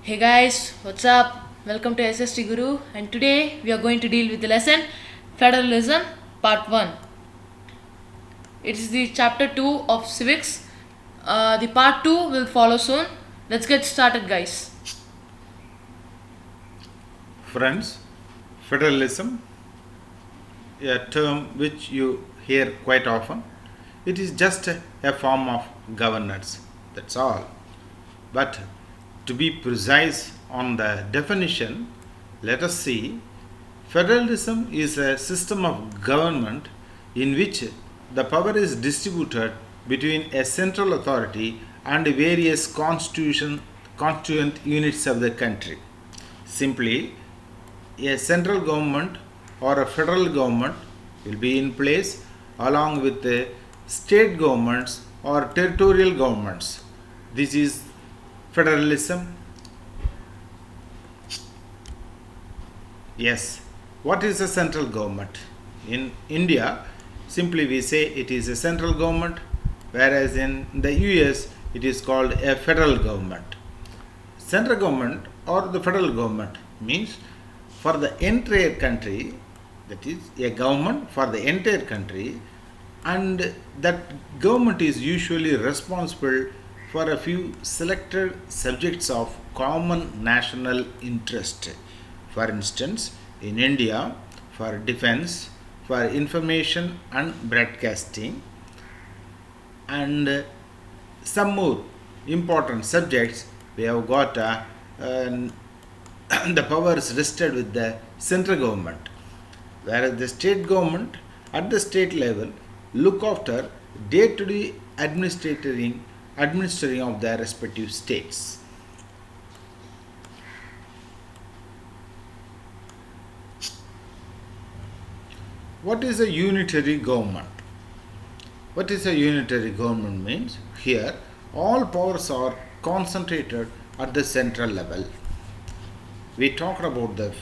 Hey guys, what's up? Welcome to SST Guru, and today we are going to deal with the lesson Federalism Part 1. It is the chapter 2 of Civics. The part 2 will follow soon. Let's get started, guys. Friends, federalism, a term which you hear quite often, it is just a form of governance. That's all. But to be precise on the definition, let us see federalism is a system of government in which the power is distributed between a central authority and various constituent units of the country. Simply, a central government or a federal government will be in place along with the state governments or territorial governments. This is federalism. Yes, what is a central government? In India, simply we say it is a central government, whereas in the US it is called a federal government. Central government or the federal government means for the entire country, that is a government for the entire country, and that government is usually responsible for a few selected subjects of common national interest. For instance, in India, for defense, for information and broadcasting, and some more important subjects, we have got the powers rested with the central government, whereas the state government at the state level look after day-to-day administering of their respective states. What is a unitary government? What is a unitary government means? Here all powers are concentrated at the central level. We talked about the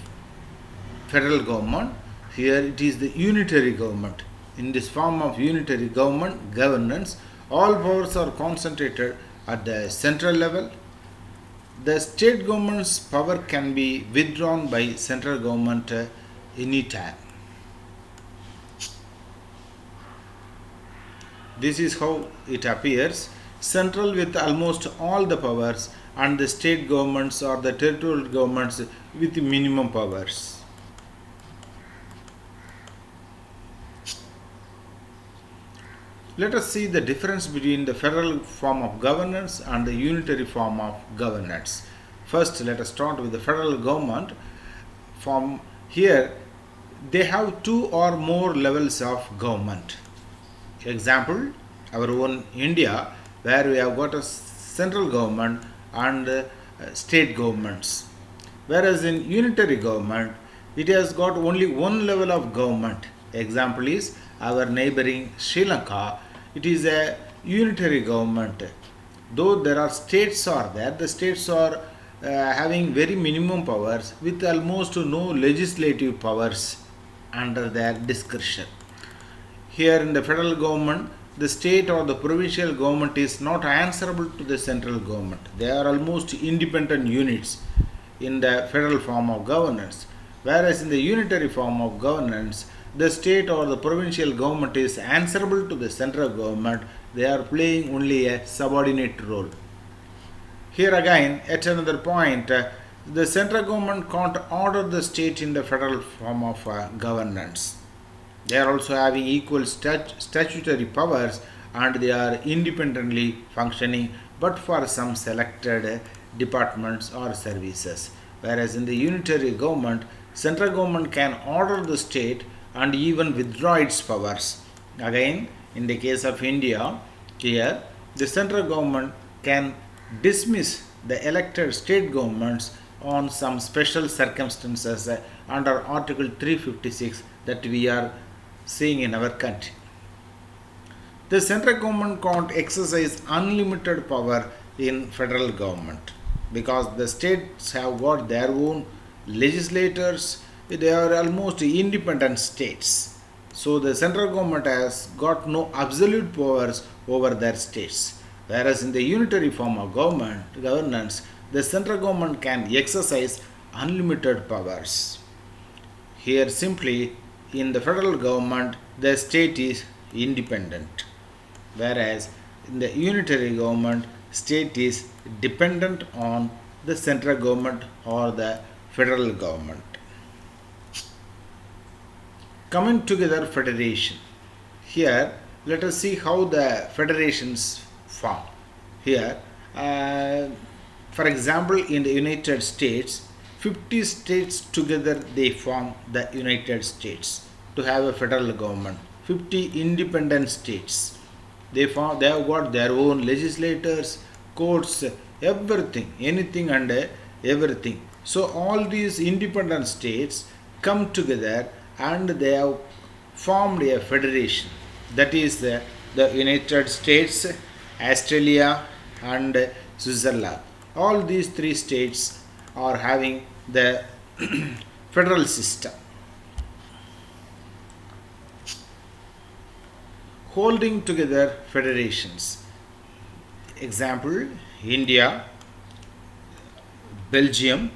federal government. Here it is the unitary government. In this form of unitary governance, all powers are concentrated at the central level. The state government's power can be withdrawn by central government anytime. This is how it appears: central with almost all the powers, and the state governments or the territorial governments with minimum powers. Let us see the difference between the federal form of governance and the unitary form of governance. First, let us start with the federal government form. Here, they have two or more levels of government. Example, our own India, where we have got a central government and state governments. Whereas in unitary government, it has got only one level of government. Example is our neighboring Sri Lanka. It is a unitary government. Though there are states are there, the states are having very minimum powers with almost no legislative powers under their discretion. Here in the federal government, the state or the provincial government is not answerable to the central government. They are almost independent units in the federal form of governance. Whereas in the unitary form of governance, the state or the provincial government is answerable to the central government. They are playing only a subordinate role. Here again, at another point, the central government can't order the state in the federal form of governance. They are also having equal statutory powers, and they are independently functioning but for some selected departments or services. Whereas in the unitary government, central government can order the state and even withdraw its powers. Again, in the case of India, here the central government can dismiss the elected state governments on some special circumstances under Article 356 that we are seeing in our country. The central government can't exercise unlimited power in federal government because the states have got their own legislators. They are almost independent states. So the central government has got no absolute powers over their states. Whereas in the unitary form of governance, the central government can exercise unlimited powers. Here simply in the federal government the state is independent, whereas in the unitary government state is dependent on the central government or the federal government. Coming together federation. Here let us see how the federations form. Here for example in the United States 50 states together they form the United States to have a federal government. 50 independent states. They have got their own legislators, courts, everything, anything and everything. So all these independent states come together and they have formed a federation. That is the United States, Australia and Switzerland. All these three states are having the federal system. Holding together federations. Example, India, Belgium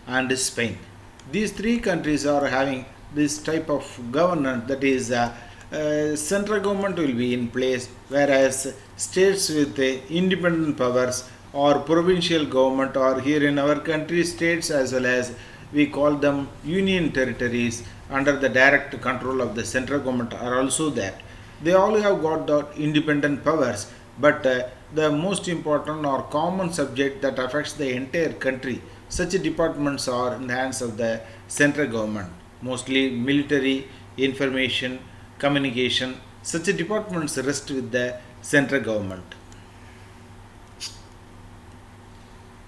and Spain. These three countries are having this type of governance, that is central government will be in place, whereas states with independent powers or provincial government, or here in our country states as well as we call them union territories under the direct control of the central government are also there. They all have got the independent powers, but the most important or common subject that affects the entire country, such departments are in the hands of the central government, mostly military, information, communication. Such departments rest with the central government.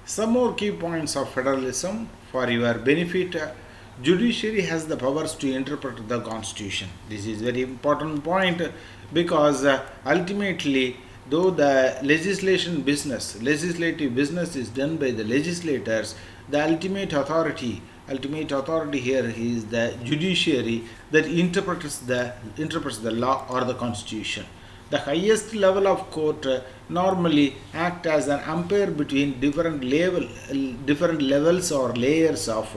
Some more key points of federalism for your benefit. Judiciary has the powers to interpret the constitution. This is very important point because ultimately, though the legislative business is done by the legislators, the ultimate authority here is the judiciary that interprets the law or the constitution. The highest level of court normally act as an umpire between different levels or layers of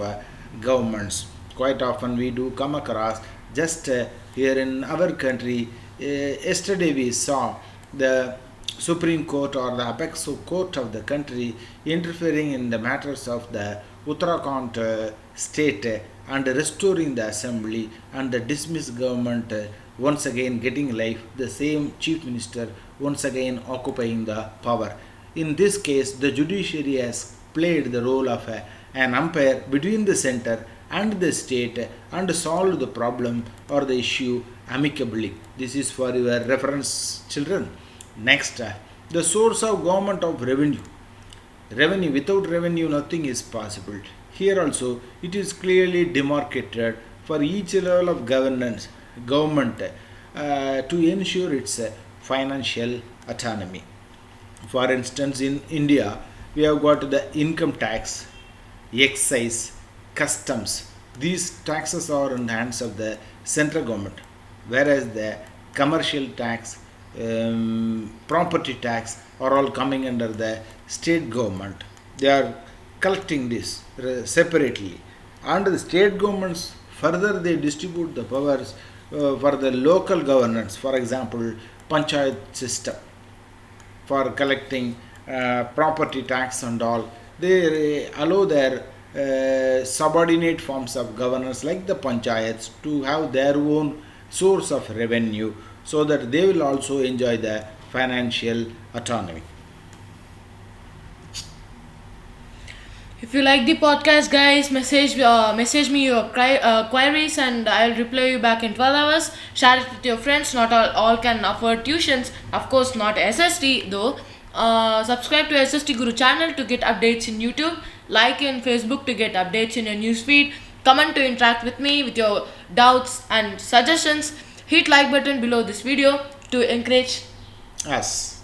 governments. Quite often we do come across, just here in our country, yesterday we saw the Supreme Court or the apex court of the country interfering in the matters of the Uttarakhand state and restoring the assembly and the dismissed government once again getting life, the same chief minister once again occupying the power. In this case, the judiciary has played the role of an umpire between the center and the state and solved the problem or the issue amicably. This is for your reference, children. Next, the source of government of revenue. Revenue, without revenue nothing is possible. Here also it is clearly demarcated for each level of government to ensure its financial autonomy. For instance, in India we have got the income tax, excise, customs. These taxes are in the hands of the central government, whereas the commercial tax, property tax are all coming under the state government. They are collecting this separately, and the state governments further they distribute the powers for the local governance. For example, panchayat system for collecting property tax and all. They allow their subordinate forms of governance like the panchayats to have their own source of revenue, so that they will also enjoy the financial autonomy. If you like the podcast, guys, message me your queries and I'll reply you back in 12 hours. Share it with your friends. Not all can afford tuitions. Of course, not SST though. Subscribe to SST Guru channel to get updates in YouTube. Like in Facebook to get updates in your newsfeed. Comment to interact with me with your doubts and suggestions. Hit like button below this video to encourage Yes.